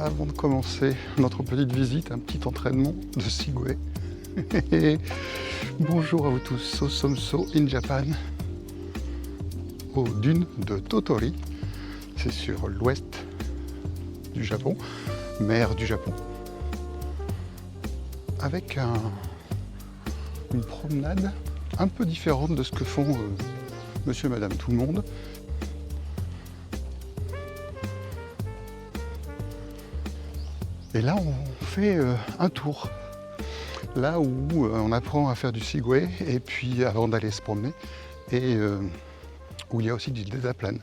avant de commencer notre petite visite, un petit entraînement de Segway. Bonjour à vous tous, So Somso in Japan, aux dunes de Tottori. C'est sur l'ouest du Japon, mer du Japon. Avec une promenade un peu différente de ce que font monsieur et madame tout le monde. Et là, on fait un tour. Là où on apprend à faire du Segway, et puis avant d'aller se promener, et où il y a aussi du deltaplane,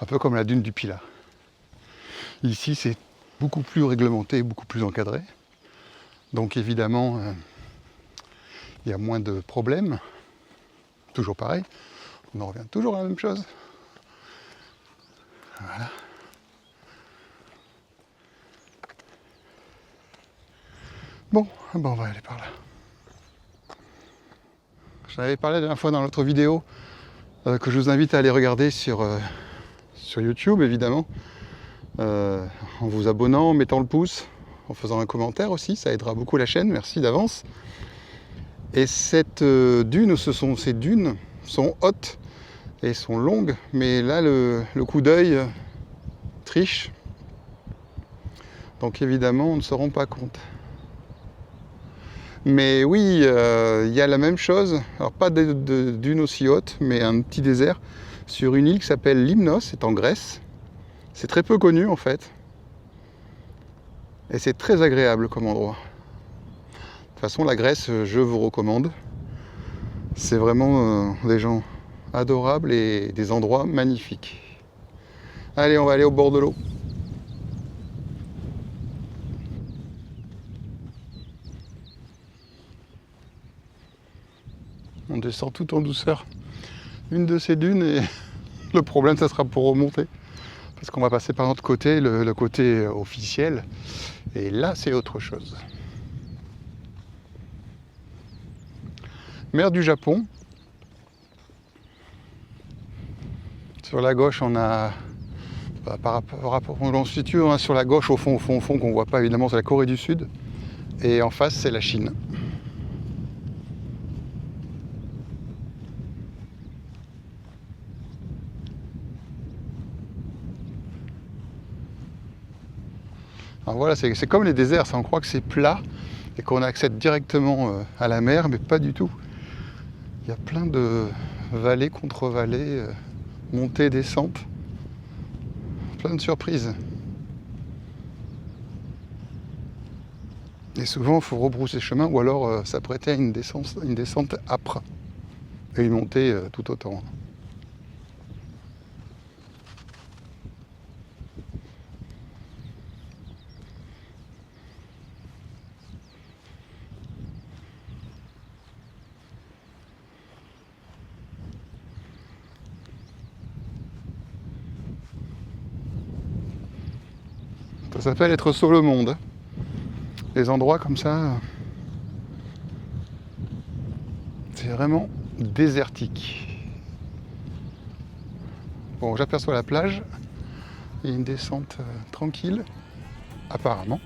un peu comme la dune du Pilat. Ici, c'est beaucoup plus réglementé, beaucoup plus encadré. Donc évidemment, il y a moins de problèmes. Toujours pareil, on en revient toujours à la même chose. Voilà. Bon, on va aller par là. J'en avais parlé la dernière fois dans l'autre vidéo que je vous invite à aller regarder sur YouTube, évidemment, en vous abonnant, en mettant le pouce, en faisant un commentaire aussi, ça aidera beaucoup la chaîne, merci d'avance. Et cette dune, ces dunes sont hautes et sont longues, mais là le coup d'œil triche, donc évidemment on ne se rend pas compte. Mais oui, il y a la même chose, alors pas de dune aussi haute, mais un petit désert sur une île qui s'appelle Limnos, c'est en Grèce. C'est très peu connu en fait. Et c'est très agréable comme endroit. De toute façon, la Grèce, je vous recommande. C'est vraiment des gens adorables et des endroits magnifiques. Allez, on va aller au bord de l'eau. On descend tout en douceur. Une de ces dunes et le problème, ça sera pour remonter. Parce qu'on va passer par notre côté, le côté officiel. Et là, c'est autre chose. Mer du Japon. Sur la gauche, on a, par rapport où l'on se situe, on a sur la gauche, au fond, qu'on ne voit pas évidemment, c'est la Corée du Sud. Et en face, c'est la Chine. Alors voilà, c'est comme les déserts, ça, on croit que c'est plat et qu'on accède directement à la mer, mais pas du tout. Il y a plein de vallées, contre-vallées, montées, descentes, plein de surprises. Et souvent, il faut rebrousser chemin ou alors s'apprêter à une descente âpre et une montée tout autant. Ça s'appelle être sur le monde. Les endroits comme ça, c'est vraiment désertique. Bon, j'aperçois la plage. Il y a une descente tranquille, apparemment.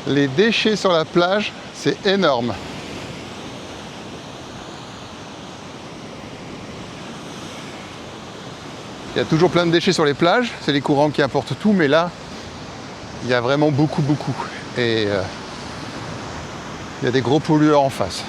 Les déchets sur la plage, c'est énorme. Il y a toujours plein de déchets sur les plages, c'est les courants qui apportent tout, mais là, il y a vraiment beaucoup. Et il y a des gros pollueurs en face.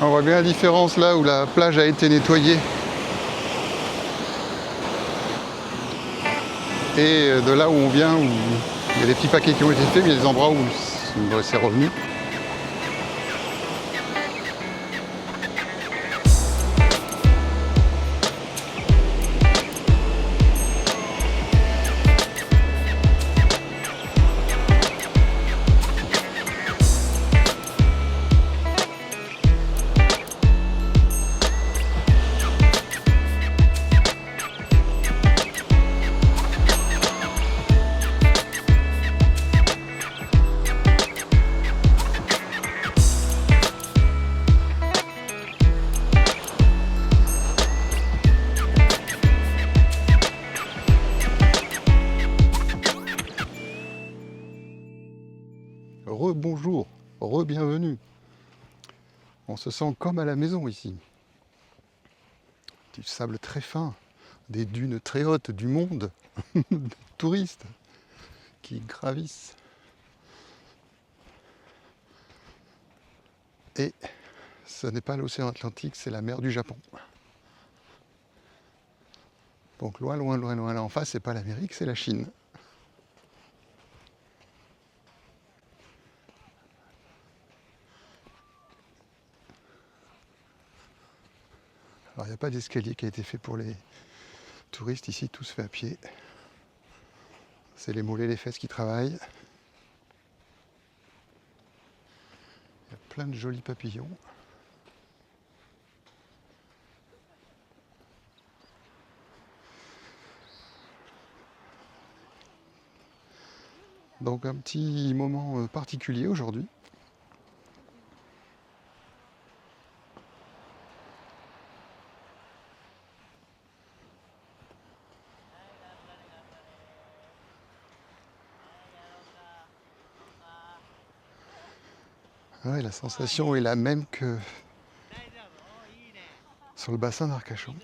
On voit bien la différence là où la plage a été nettoyée et de là où on vient, où il y a des petits paquets qui ont été faits, mais il y a des endroits où c'est revenu. Re-bonjour, re-bienvenue. On se sent comme à la maison ici. Du sable très fin, des dunes très hautes, du monde, des touristes qui gravissent. Et ce n'est pas l'océan Atlantique, c'est la mer du Japon. Donc loin là en face, c'est pas l'Amérique, c'est la Chine. Alors il n'y a pas d'escalier qui a été fait pour les touristes ici, tout se fait à pied. C'est les mollets, les fesses qui travaillent. Il y a plein de jolis papillons. Donc un petit moment particulier aujourd'hui. Ouais, la sensation est la même que sur le bassin d'Arcachon.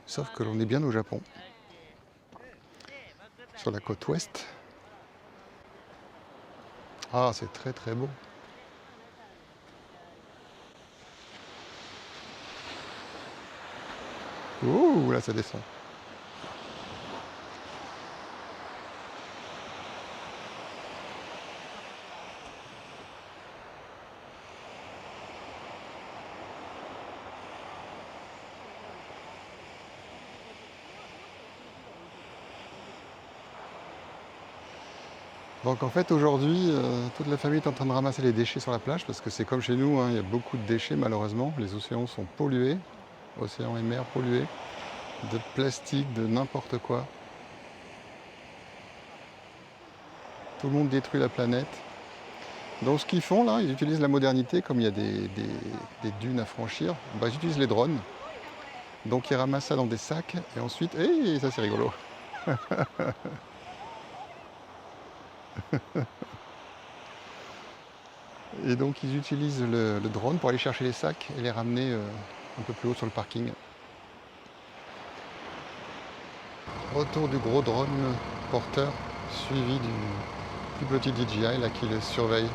Sauf que l'on est bien au Japon, sur la côte ouest. Ah, c'est très beau. Ouh, là ça descend. Donc en fait aujourd'hui, toute la famille est en train de ramasser les déchets sur la plage parce que c'est comme chez nous, hein, il y a beaucoup de déchets malheureusement. Les océans sont pollués, océans et mers pollués, de plastique, de n'importe quoi. Tout le monde détruit la planète. Donc ce qu'ils font là, ils utilisent la modernité, comme il y a des dunes à franchir, bah, ils utilisent les drones. Donc ils ramassent ça dans des sacs et ensuite, et ça c'est rigolo. Et donc ils utilisent le drone pour aller chercher les sacs et les ramener un peu plus haut sur le parking. Retour du gros drone porteur suivi du plus petit DJI là, qui les surveille.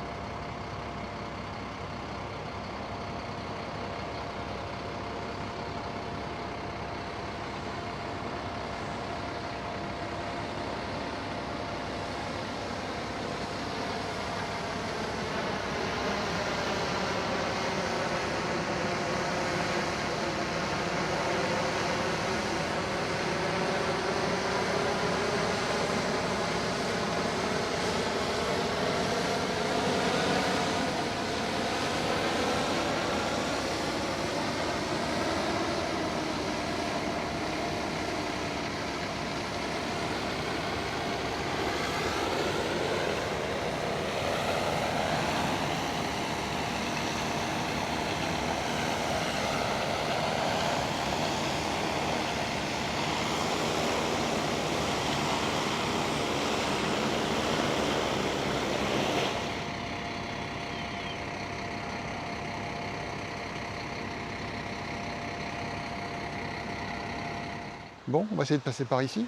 Bon, on va essayer de passer par ici.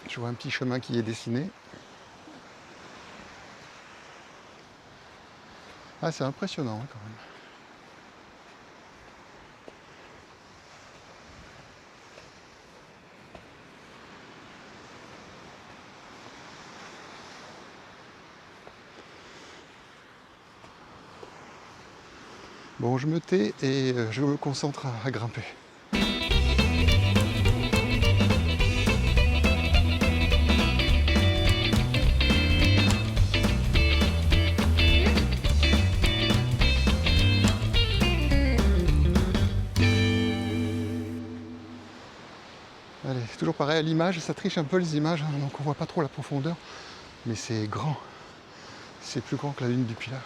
Je vois un petit chemin qui est dessiné. Ah, c'est impressionnant hein, quand même. Bon, je me tais et je me concentre à grimper. Allez, c'est toujours pareil à l'image, ça triche un peu les images, hein, donc on voit pas trop la profondeur, mais c'est grand. C'est plus grand que la lune du Pilat.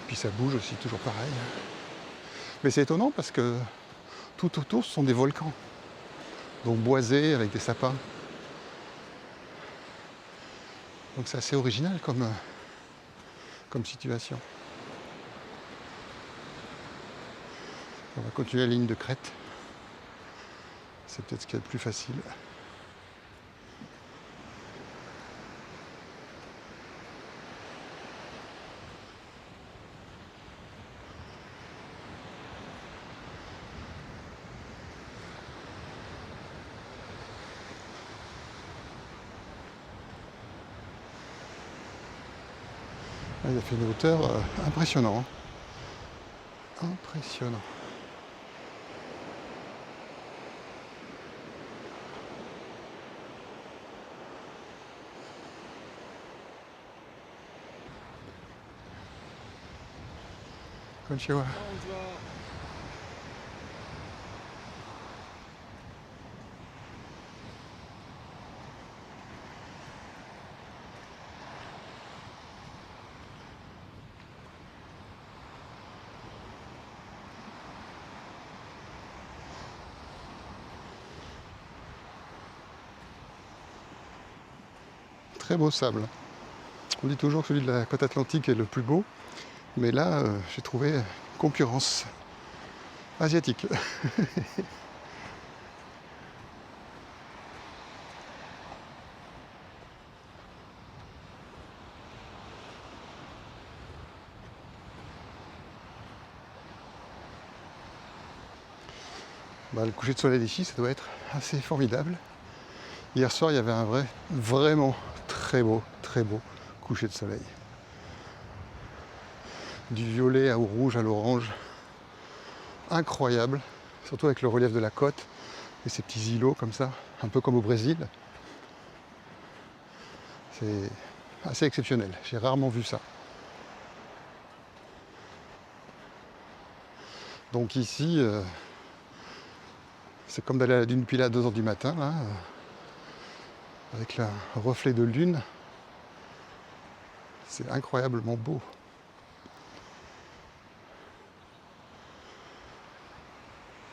Puis ça bouge aussi, toujours pareil. Mais c'est étonnant parce que tout autour ce sont des volcans. Donc boisés avec des sapins. Donc c'est assez original comme situation. On va continuer la ligne de crête. C'est peut-être ce qu'il y a de plus facile. Là, il a fait une hauteur impressionnante. Impressionnant. Konnichiwa. Très beau sable. On dit toujours que celui de la côte atlantique est le plus beau, mais là, j'ai trouvé concurrence asiatique. Le coucher de soleil d'ici, ça doit être assez formidable. Hier soir, il y avait un vraiment très beau coucher de soleil. Du violet au rouge à l'orange. Incroyable, surtout avec le relief de la côte et ces petits îlots comme ça, un peu comme au Brésil. C'est assez exceptionnel, j'ai rarement vu ça. Donc ici, c'est comme d'aller à la dune Pilat à 2h du matin, là, avec le reflet de lune. C'est incroyablement beau.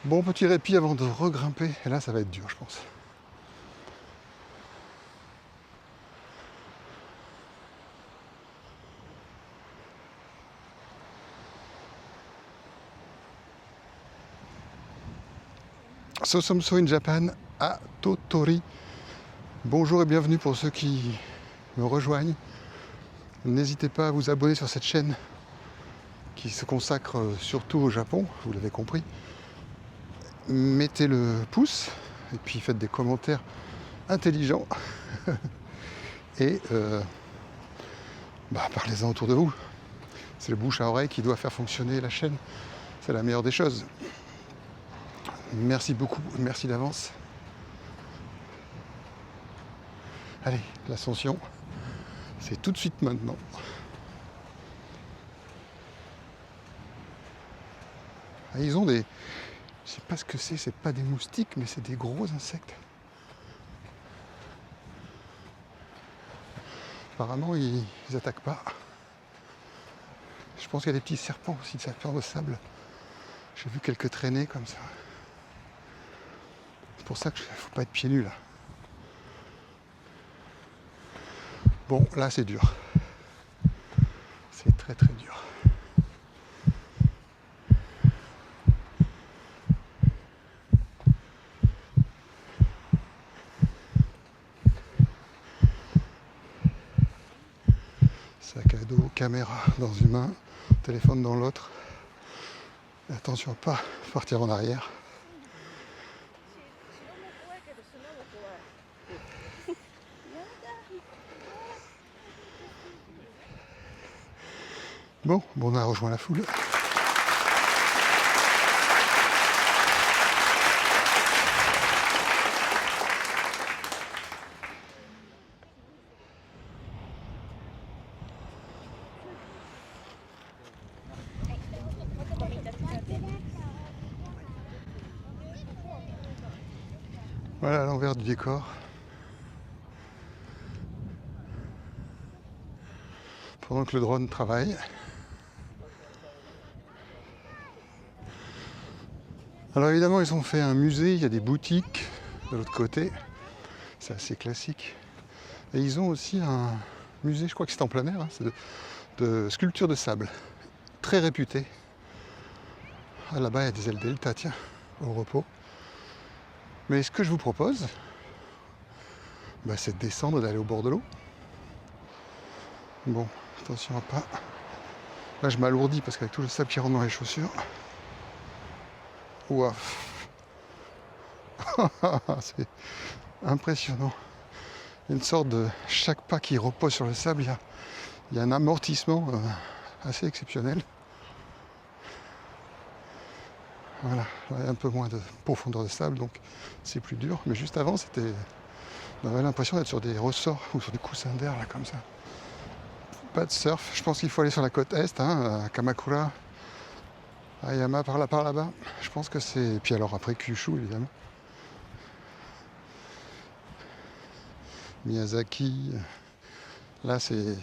Bon, petit répit avant de regrimper. Et là, ça va être dur, je pense. Sosomso in Japan à Tottori. Bonjour et bienvenue pour ceux qui me rejoignent. N'hésitez pas à vous abonner sur cette chaîne qui se consacre surtout au Japon, vous l'avez compris. Mettez le pouce et puis faites des commentaires intelligents et parlez-en autour de vous. C'est le bouche à oreille qui doit faire fonctionner la chaîne. C'est la meilleure des choses. Merci beaucoup, merci d'avance. Allez, l'ascension, c'est tout de suite maintenant. Ah, ils ont des... Je sais pas ce que c'est pas des moustiques, mais c'est des gros insectes. Apparemment, ils attaquent pas. Je pense qu'il y a des petits serpents aussi, des serpents de sable. J'ai vu quelques traînées comme ça. C'est pour ça qu'il ne faut pas être pieds nus là. Bon, là c'est dur. C'est très dur. dos, caméra dans une main, téléphone dans l'autre. Et attention à pas partir en arrière. Bon, on a rejoint la foule. Voilà l'envers du décor. Pendant que le drone travaille. Alors évidemment, ils ont fait un musée, il y a des boutiques de l'autre côté. C'est assez classique. Et ils ont aussi un musée, je crois que c'est en plein air, hein, c'est de sculpture de sable. Très réputé. Ah, là-bas, il y a des ailes delta, tiens, au repos. Mais ce que je vous propose, c'est de descendre et d'aller au bord de l'eau. Bon, attention à pas. Là, je m'alourdis parce qu'avec tout le sable qui rentre dans les chaussures. Ouah. C'est impressionnant. Il y a une sorte de... Chaque pas qui repose sur le sable, il y a un amortissement assez exceptionnel. Voilà, il y a un peu moins de profondeur de sable, donc c'est plus dur. Mais juste avant, on avait l'impression d'être sur des ressorts ou sur des coussins d'air, là, comme ça. Pas de surf. Je pense qu'il faut aller sur la côte est, à Kamakura, Ayama, par là-bas. Je pense que c'est... Puis alors après, Kyushu, évidemment. Miyazaki. Là, c'est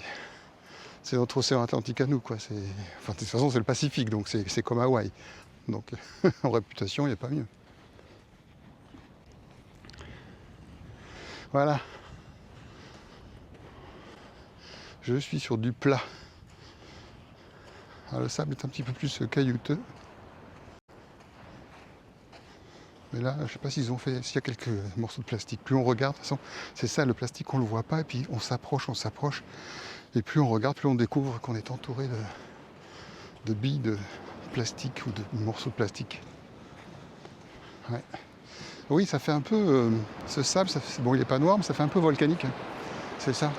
notre océan Atlantique à nous, quoi. Enfin, de toute façon, c'est le Pacifique, donc c'est comme Hawaï. Donc, en réputation, il n'y a pas mieux. Voilà. Je suis sur du plat. Alors, le sable est un petit peu plus caillouteux. Mais là, je ne sais pas s'il y a quelques morceaux de plastique. Plus on regarde, de toute façon, c'est ça, le plastique, on ne le voit pas. Et puis, on s'approche. Et plus on regarde, plus on découvre qu'on est entouré de billes de plastique ou de morceaux de plastique. Ouais. Oui, ça fait un peu... ce sable, bon, il n'est pas noir, mais ça fait un peu volcanique. Hein. C'est ça.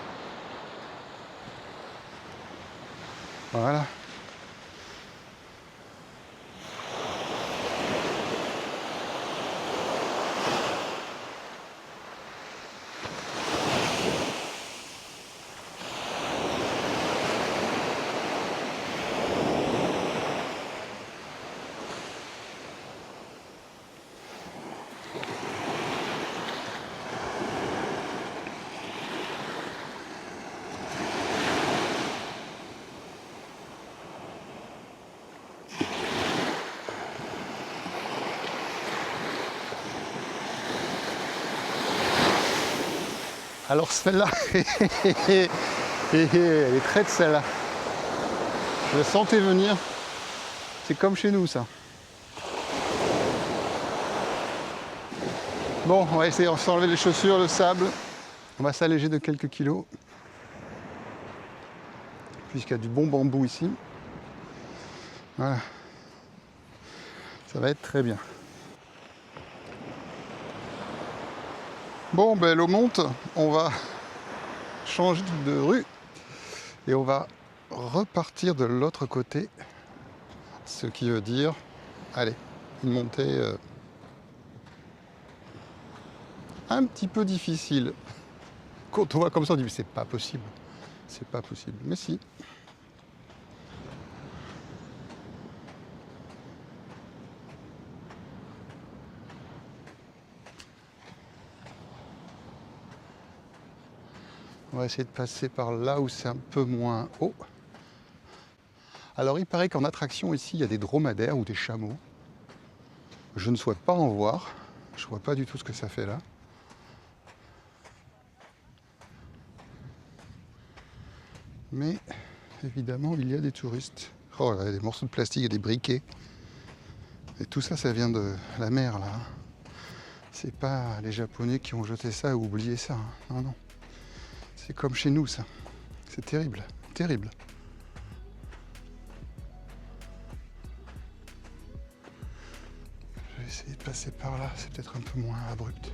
Voilà. Alors celle-là, elle est traite celle-là. Je la sentais venir. C'est comme chez nous ça. Bon, on va essayer de s'enlever les chaussures, le sable. On va s'alléger de quelques kilos. Puisqu'il y a du bon bambou ici. Voilà. Ça va être très bien. Bon, l'eau monte, on va changer de rue et on va repartir de l'autre côté. Ce qui veut dire, allez, une montée un petit peu difficile. Quand on voit comme ça, on dit mais c'est pas possible. C'est pas possible. Mais si. On va essayer de passer par là où c'est un peu moins haut. Alors il paraît qu'en attraction ici, il y a des dromadaires ou des chameaux. Je ne souhaite pas en voir. Je ne vois pas du tout ce que ça fait là. Mais évidemment, il y a des touristes. Oh, il y a des morceaux de plastique et des briquets. Et tout ça, ça vient de la mer là. C'est pas les Japonais qui ont jeté ça ou oublié ça. Non, non. C'est comme chez nous, ça. C'est terrible, terrible. essayer de passer par là, c'est peut-être un peu moins abrupt.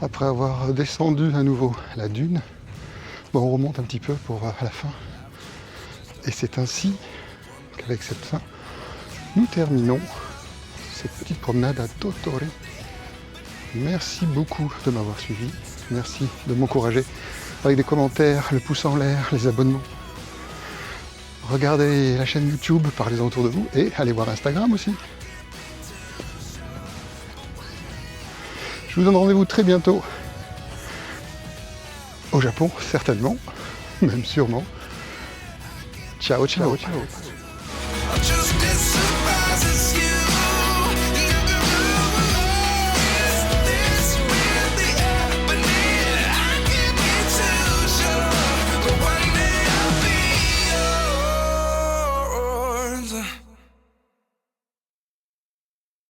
Après avoir descendu à nouveau la dune, bon, on remonte un petit peu pour à la fin. Et c'est ainsi qu'avec cette fin, nous terminons cette petite promenade à Tottori. Merci beaucoup de m'avoir suivi. Merci de m'encourager avec des commentaires, le pouce en l'air, les abonnements. Regardez la chaîne YouTube, parlez-en autour de vous et allez voir Instagram aussi. Je vous donne rendez-vous très bientôt au Japon, certainement, même sûrement. Ciao, ciao, ciao.